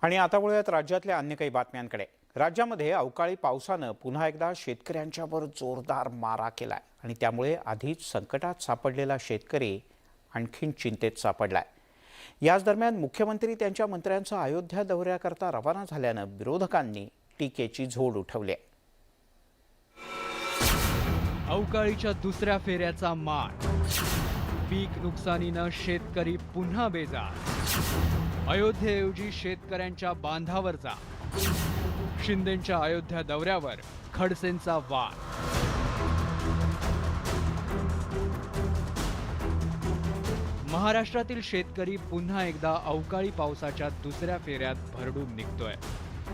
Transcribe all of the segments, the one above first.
आणि आता वळूयात राज्यातल्या अन्य काही बातम्यांकडे। राज्यामध्ये अवकाळी पावसानं पुन्हा एकदा शेतकऱ्यांच्यावर जोरदार मारा केलाय आणि त्यामुळे आधीच संकटात सापडलेला शेतकरी आणखीन चिंतेत सापडलाय। याच दरम्यान मुख्यमंत्री त्यांच्या मंत्र्यांचं अयोध्या दौऱ्याकरता रवाना झाल्यानं विरोधकांनी टीकेची झोड उठवली आहे। अवकाळीच्या दुसऱ्या फेऱ्याचा मार, पीक नुकसानीनं शेतकरी पुन्हा बेजार। अयोध्येऐवजी शेतकऱ्यांच्या बांधावर जा, शिंदेंच्या अयोध्या दौऱ्यावर खडसेंचा वार। महाराष्ट्रातील शेतकरी पुन्हा एकदा अवकाळी पावसाच्या दुसऱ्या फेऱ्यात भरडून निघतोय।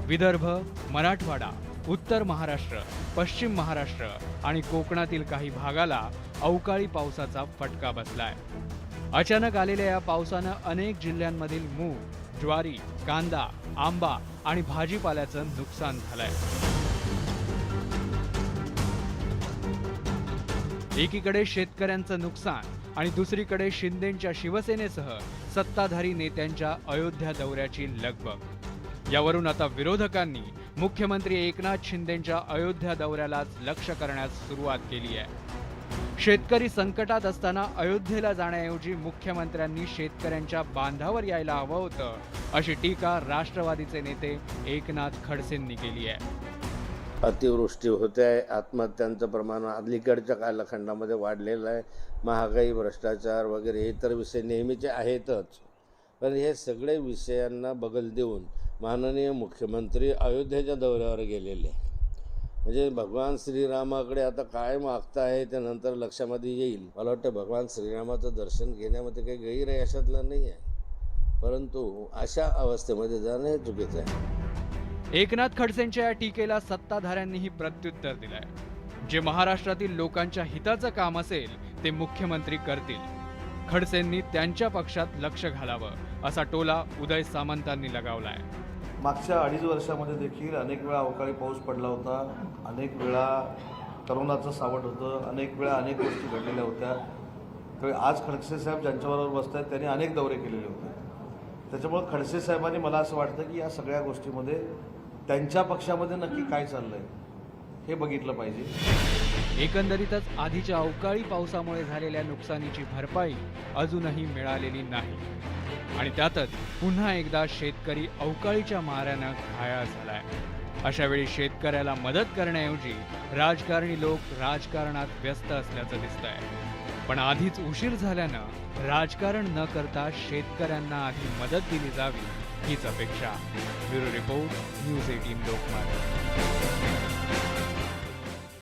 विदर्भ, मराठवाडा, उत्तर महाराष्ट्र, पश्चिम महाराष्ट्र आणि कोकणातील काही भागाला अवकाळी पावसाचा फटका बसलाय। अचानक आलेल्या या पावसानं अनेक जिल्ह्यांमधील मूग, ज्वारी, कांदा, आंबा आणि भाजीपाल्याचं नुकसान झालंय। एकीकडे शेतकऱ्यांचं नुकसान आणि दुसरीकडे शिंदेंच्या शिवसेनेसह सत्ताधारी नेत्यांच्या अयोध्या दौऱ्याची लगबग। यावरून आता विरोधकांनी मुख्यमंत्री एकनाथ शिंदेंच्या अयोध्या दौऱ्यालाच लक्ष्य करण्यास सुरुवात केली आहे। शेतकरी संकटात असताना अयोध्येला जाण्याऐवजी मुख्यमंत्र्यांनी शेतकऱ्यांच्या बांधावर यायला हवं होतं, अशी टीका राष्ट्रवादीचे नेते एकनाथ खडसेंनी केली आहे। अतिवृष्टी होते आहे, आत्महत्यांचं प्रमाण अलीकडच्या कालखंडामध्ये वाढलेलं आहे, महागाई, भ्रष्टाचार वगैरे इतर विषय नेहमीचे आहेतच, पण हे सगळे विषयांना बगल देऊन माननीय मुख्यमंत्री अयोध्येच्या दौऱ्यावर गेलेले। म्हणजे भगवान श्रीरामाकडे आता काय मागताय ते नंतर लक्षामध्ये येईल। मला वाटतं भगवान श्रीरामाचं दर्शन घेण्यामध्ये काही गैर आहे अशातलं नाही आहे, परंतु अशा अवस्थेमध्ये जाणं हे चुकीचं आहे। एकनाथ खडसेंच्या या टीकेला सत्ताधाऱ्यांनीही प्रत्युत्तर दिलंय। जे महाराष्ट्रातील लोकांच्या हिताचं काम असेल ते मुख्यमंत्री करतील। खडसेंनी त्यांच्या पक्षात लक्ष घालावं असा टोला उदय सामंतांनी लगावलाय। मागच्या 2.5 वर्षामध्ये देखील अनेक वेळा अवकाळी पाऊस पडला होता, अनेक वेळा करोनाचं सावट होतं, अनेक वेळा अनेक गोष्टी घडलेल्या होत्या। तर आज खडसे साहेब ज्यांच्याबरोबर बसत आहेत त्यांनी अनेक दौरे केलेले होते। त्याच्यामुळे खडसे साहेबांनी मला असं वाटतं की या सगळ्या गोष्टीमध्ये त्यांच्या पक्षामध्ये नक्की काय चाललंय हे बघितलं पाहिजे। एकंदरीतच आधीच्या अवकाळी पावसामुळे झालेल्या नुकसानीची भरपाई अजूनही मिळालेली नाही आणि त्यातच पुन्हा एकदा शेतकरी अवकाळीच्या माऱ्यानं घायाळ झालाय। अशा वेळी शेतकऱ्याला मदत करण्याऐवजी राजकारणी लोक राजकारणात व्यस्त असल्याचं दिसतंय। पण आधीच उशीर झाल्यानं राजकारण न करता शेतकऱ्यांना आधी मदत दिली जावी हीच अपेक्षा। Bureau report, news 18 Lokmat.